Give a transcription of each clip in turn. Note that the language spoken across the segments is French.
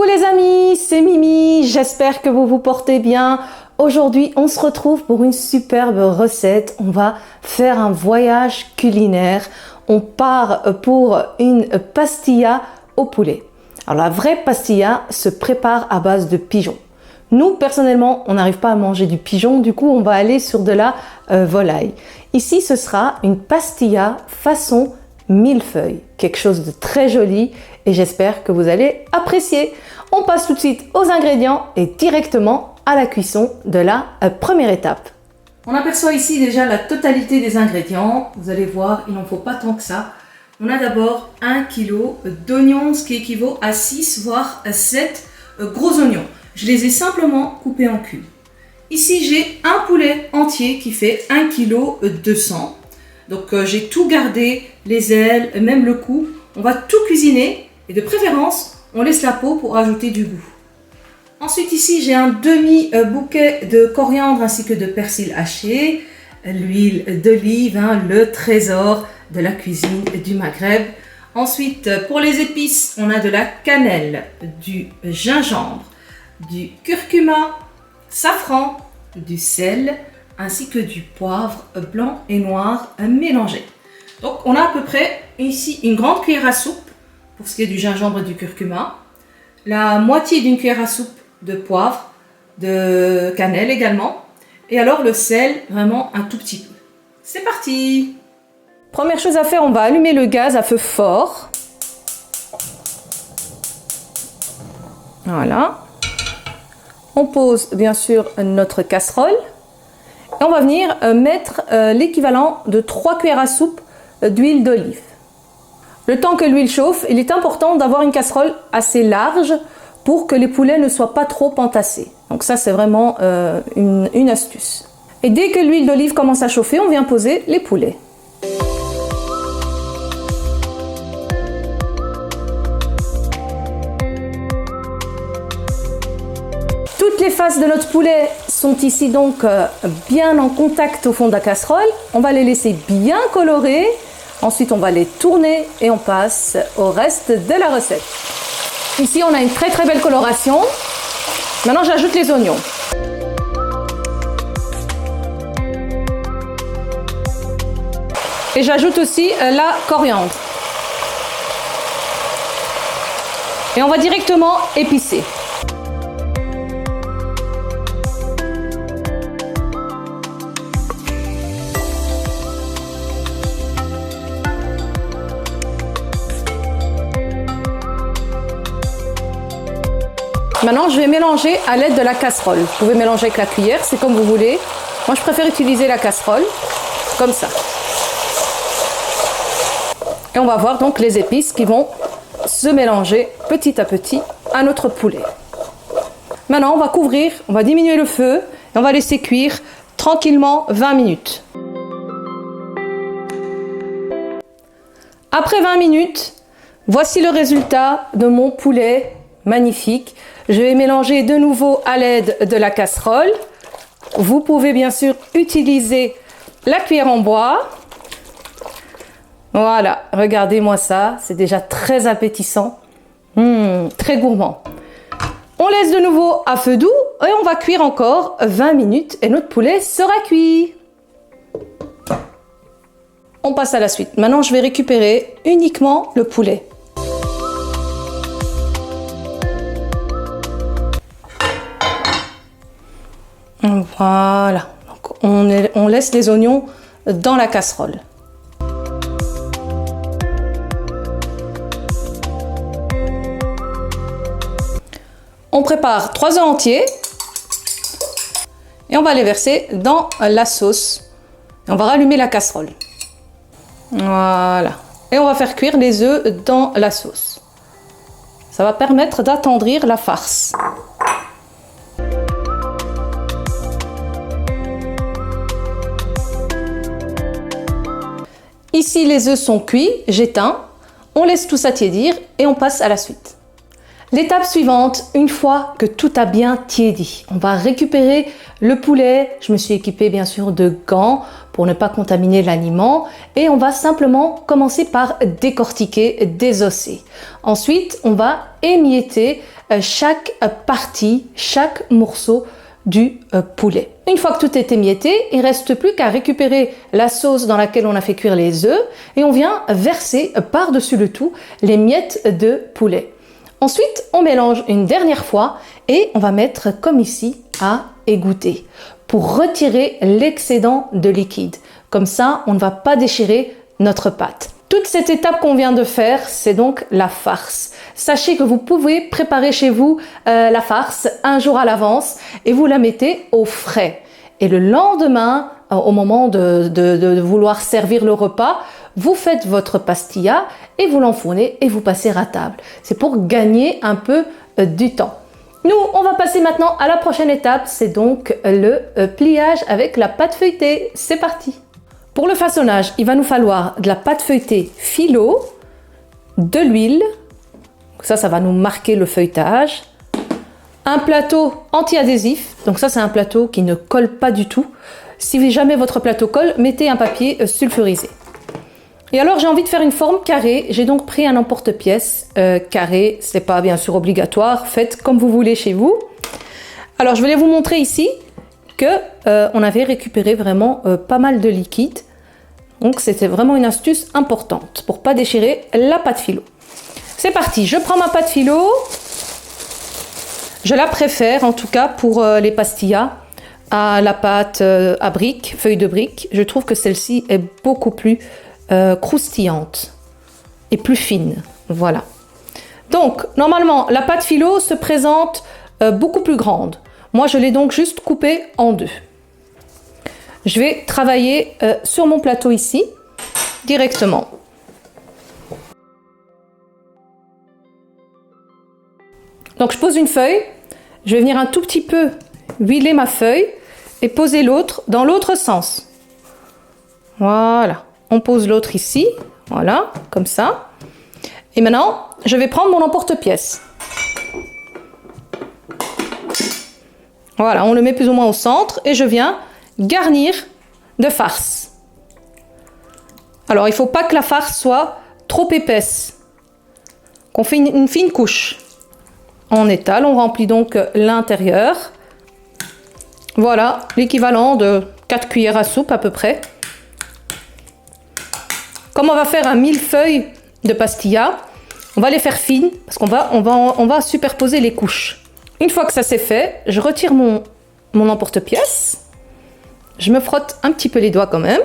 les amis, c'est Mimi, j'espère que vous vous portez bien. Aujourd'hui, on se retrouve pour une superbe recette. On va faire un voyage culinaire. On part pour une pastilla au poulet. Alors la vraie pastilla se prépare à base de pigeon. Nous, personnellement, on n'arrive pas à manger du pigeon, du coup on va aller sur de la volaille. Ici, ce sera une pastilla façon millefeuille, quelque chose de très joli et j'espère que vous allez apprécier. On passe tout de suite aux ingrédients et directement à la cuisson de la première étape. On aperçoit ici déjà la totalité des ingrédients. Vous allez voir, il n'en faut pas tant que ça. On a d'abord 1 kg d'oignons, ce qui équivaut à 6 voire 7 gros oignons. Je les ai simplement coupés en cubes. Ici, j'ai un poulet entier qui fait 1 kg 200. Donc j'ai tout gardé, les ailes, même le cou. On va tout cuisiner et de préférence, on laisse la peau pour ajouter du goût. Ensuite ici, j'ai un demi-bouquet de coriandre ainsi que de persil haché, l'huile d'olive, le trésor de la cuisine du Maghreb. Ensuite, pour les épices, on a de la cannelle, du gingembre, du curcuma, safran, du sel, ainsi que du poivre blanc et noir mélangé. Donc on a à peu près ici une grande cuillère à soupe pour ce qui est du gingembre et du curcuma, la moitié d'une cuillère à soupe de poivre, de cannelle également, et alors le sel vraiment un tout petit peu. C'est parti! Première chose à faire, on va allumer le gaz à feu fort. Voilà. On pose bien sûr notre casserole. Et on va venir mettre l'équivalent de 3 cuillères à soupe d'huile d'olive. Le temps que l'huile chauffe, il est important d'avoir une casserole assez large pour que les poulets ne soient pas trop entassés. Donc ça, c'est vraiment une astuce. Et dès que l'huile d'olive commence à chauffer, on vient poser les poulets. Toutes les faces de notre poulet sont ici donc bien en contact au fond de la casserole. On va les laisser bien colorés. Ensuite, on va les tourner et on passe au reste de la recette. Ici, on a une très belle coloration. Maintenant, j'ajoute les oignons. Et j'ajoute aussi la coriandre. Et on va directement épicer. Maintenant, je vais mélanger à l'aide de la casserole. Vous pouvez mélanger avec la cuillère, c'est comme vous voulez. Moi, je préfère utiliser la casserole, comme ça. Et on va voir donc les épices qui vont se mélanger petit à petit à notre poulet. Maintenant, on va couvrir, on va diminuer le feu et on va laisser cuire tranquillement 20 minutes. Après 20 minutes, voici le résultat de mon poulet magnifique. Je vais mélanger de nouveau à l'aide de la casserole. Vous pouvez bien sûr utiliser la cuillère en bois. Voilà, regardez-moi ça, c'est déjà très appétissant, très gourmand. On laisse de nouveau à feu doux et on va cuire encore 20 minutes et notre poulet sera cuit. On passe à la suite. Maintenant, je vais récupérer uniquement le poulet. Voilà, donc on laisse les oignons dans la casserole. On prépare 3 œufs entiers et on va les verser dans la sauce. On va rallumer la casserole. Voilà, et on va faire cuire les œufs dans la sauce. Ça va permettre d'attendrir la farce. Ici, les œufs sont cuits, j'éteins, on laisse tout s'attiédir et on passe à la suite. L'étape suivante, une fois que tout a bien tiédi, on va récupérer le poulet. Je me suis équipée bien sûr de gants pour ne pas contaminer l'aliment. Et on va simplement commencer par décortiquer, désosser. Ensuite, on va émietter chaque partie, chaque morceau du poulet. Une fois que tout est émietté, il ne reste plus qu'à récupérer la sauce dans laquelle on a fait cuire les œufs et on vient verser par-dessus le tout les miettes de poulet. Ensuite, on mélange une dernière fois et on va mettre comme ici à égoutter pour retirer l'excédent de liquide. Comme ça, on ne va pas déchirer notre pâte. Toute cette étape qu'on vient de faire, c'est donc la farce. Sachez que vous pouvez préparer chez vous la farce un jour à l'avance et vous la mettez au frais. Et le lendemain, au moment de vouloir servir le repas, vous faites votre pastilla et vous l'enfournez et vous passez à table. C'est pour gagner un peu du temps. Nous, on va passer maintenant à la prochaine étape, c'est donc le pliage avec la pâte feuilletée. C'est parti! Pour le façonnage, il va nous falloir de la pâte feuilletée philo, de l'huile, ça va nous marquer le feuilletage, un plateau anti-adhésif, donc ça c'est un plateau qui ne colle pas du tout. Si jamais votre plateau colle, mettez un papier sulfurisé. Et alors j'ai envie de faire une forme carrée, j'ai donc pris un emporte-pièce carré, c'est pas bien sûr obligatoire, faites comme vous voulez chez vous. Alors je vais vous montrer ici que on avait récupéré vraiment pas mal de liquide. Donc c'était vraiment une astuce importante pour pas déchirer la pâte philo. C'est parti, je prends ma pâte philo. Je la préfère en tout cas pour les pastillas à la pâte à briques, feuille de briques. Je trouve que celle-ci est beaucoup plus croustillante et plus fine. Voilà. Donc normalement la pâte philo se présente beaucoup plus grande. Moi je l'ai donc juste coupée en deux. Je vais travailler sur mon plateau ici, directement. Donc je pose une feuille, je vais venir un tout petit peu huiler ma feuille et poser l'autre dans l'autre sens. Voilà, on pose l'autre ici, voilà, comme ça. Et maintenant, je vais prendre mon emporte-pièce. Voilà, on le met plus ou moins au centre et je viens garnir de farce. Alors il ne faut pas que la farce soit trop épaisse, qu'on fait une fine couche. On étale, on remplit donc l'intérieur. Voilà, l'équivalent de 4 cuillères à soupe à peu près. Comme on va faire un millefeuille de pastilla, on va les faire fines parce qu'on va superposer les couches. Une fois que ça c'est fait, je retire mon emporte-pièce. Je me frotte un petit peu les doigts quand même.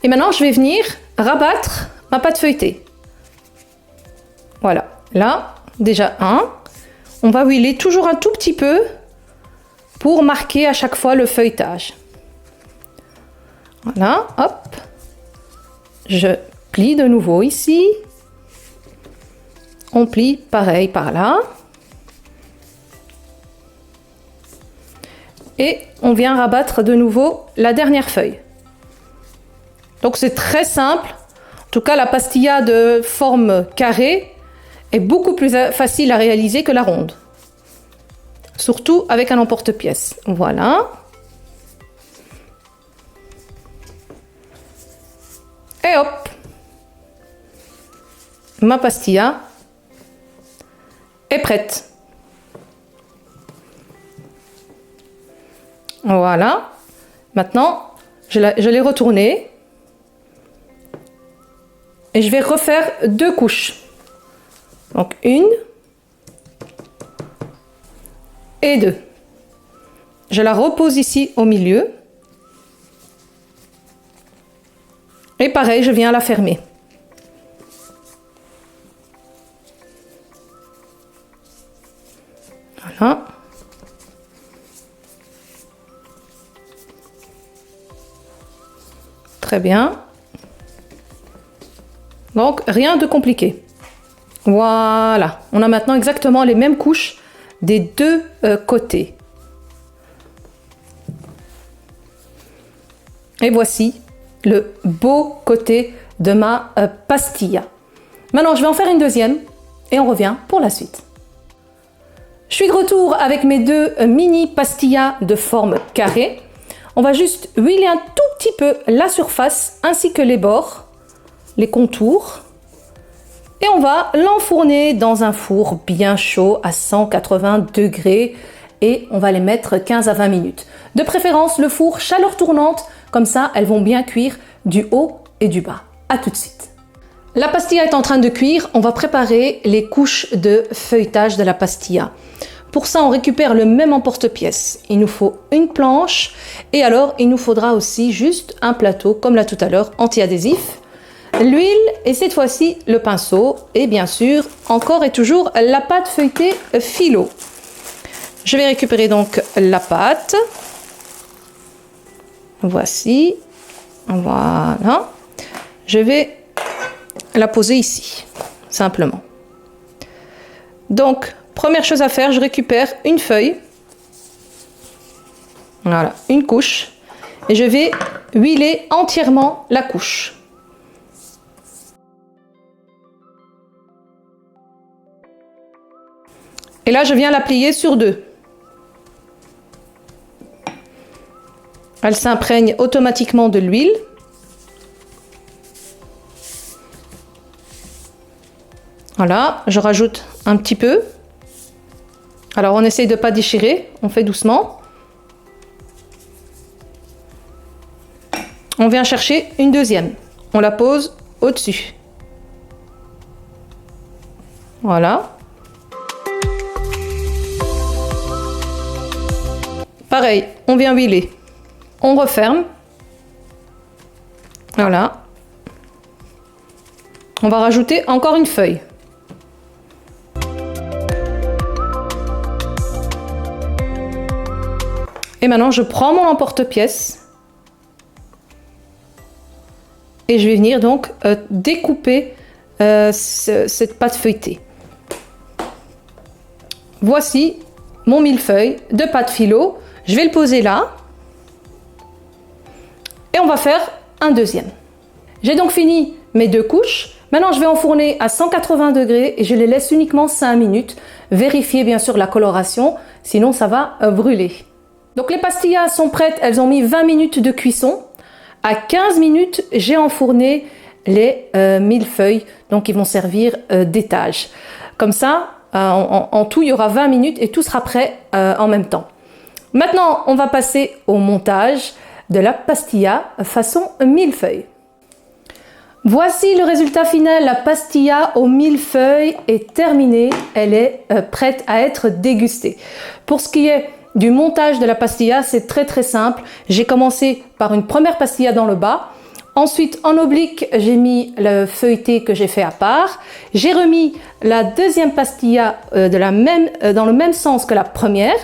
Et maintenant, je vais venir rabattre ma pâte feuilletée. Voilà. Là, déjà un. On va huiler toujours un tout petit peu pour marquer à chaque fois le feuilletage. Voilà, hop. Je plie de nouveau ici. On plie pareil par là. Et on vient rabattre de nouveau la dernière feuille. Donc c'est très simple. En tout cas, la pastilla de forme carrée est beaucoup plus facile à réaliser que la ronde. Surtout avec un emporte-pièce. Voilà. Et hop. Ma pastilla est prête. Voilà. Maintenant, je l'ai retournée. Et je vais refaire 2 couches. Donc 1 et 2. Je la repose ici au milieu. Et pareil, je viens la fermer. Voilà. Très bien. Donc, rien de compliqué. Voilà. On a maintenant exactement les mêmes couches des deux côtés. Et voici le beau côté de ma pastilla. Maintenant, je vais en faire une deuxième et on revient pour la suite. Je suis de retour avec mes 2 mini pastillas de forme carrée. On va juste huiler un tout petit peu la surface ainsi que les bords, les contours. Et on va l'enfourner dans un four bien chaud à 180 degrés et on va les mettre 15 à 20 minutes. De préférence, le four chaleur tournante, comme ça elles vont bien cuire du haut et du bas. À tout de suite. La pastilla est en train de cuire, on va préparer les couches de feuilletage de la pastilla. Pour ça, on récupère le même emporte-pièce. Il nous faut une planche et alors il nous faudra aussi juste un plateau, comme là tout à l'heure, anti-adhésif, l'huile et cette fois-ci le pinceau et bien sûr, encore et toujours, la pâte feuilletée philo. Je vais récupérer donc la pâte. Voici. Voilà. Je vais la poser ici, simplement. Donc, première chose à faire, je récupère une feuille. Voilà, une couche. Et je vais huiler entièrement la couche. Et là, je viens la plier sur deux. Elle s'imprègne automatiquement de l'huile. Voilà, je rajoute un petit peu. Alors, on essaye de ne pas déchirer, on fait doucement. On vient chercher une deuxième. On la pose au-dessus. Voilà. Pareil, on vient huiler. On referme. Voilà. On va rajouter encore une feuille. Et maintenant, je prends mon emporte-pièce et je vais venir donc découper cette pâte feuilletée. Voici mon millefeuille de pâte philo. Je vais le poser là et on va faire un deuxième. J'ai donc fini mes deux couches. Maintenant, je vais enfourner à 180 degrés et je les laisse uniquement 5 minutes. Vérifiez bien sûr la coloration, sinon ça va brûler. Donc les pastillas sont prêtes, elles ont mis 20 minutes de cuisson. À 15 minutes, j'ai enfourné les millefeuilles, donc ils vont servir d'étage. Comme ça, en tout, il y aura 20 minutes et tout sera prêt en même temps. Maintenant, on va passer au montage de la pastilla façon millefeuille. Voici le résultat final. La pastilla aux millefeuilles est terminée. Elle est prête à être dégustée. Pour ce qui est du montage de la pastilla, c'est très simple. J'ai commencé par une première pastilla dans le bas. Ensuite, en oblique, j'ai mis le feuilleté que j'ai fait à part. J'ai remis la deuxième pastilla dans le même sens que la première.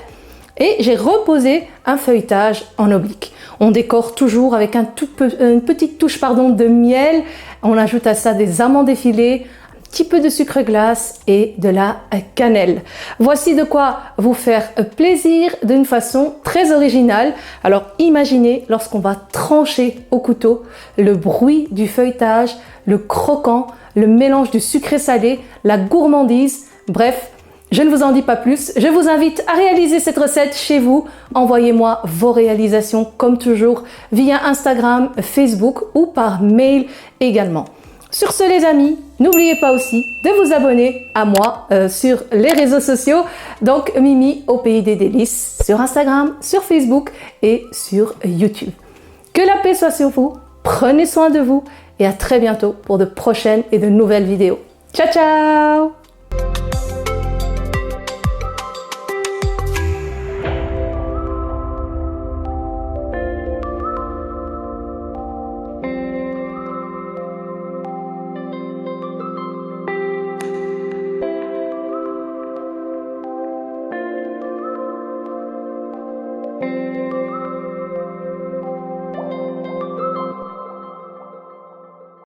Et j'ai reposé un feuilletage en oblique. On décore toujours avec une petite touche de miel. On ajoute à ça des amandes effilées, un petit peu de sucre glace et de la cannelle. Voici de quoi vous faire plaisir d'une façon très originale. Alors imaginez lorsqu'on va trancher au couteau, le bruit du feuilletage, le croquant, le mélange du sucré salé, la gourmandise, bref. Je ne vous en dis pas plus, je vous invite à réaliser cette recette chez vous. Envoyez-moi vos réalisations comme toujours via Instagram, Facebook ou par mail également. Sur ce les amis, n'oubliez pas aussi de vous abonner à moi sur les réseaux sociaux. Donc Mimi au pays des délices sur Instagram, sur Facebook et sur YouTube. Que la paix soit sur vous, prenez soin de vous et à très bientôt pour de prochaines et de nouvelles vidéos. Ciao ciao!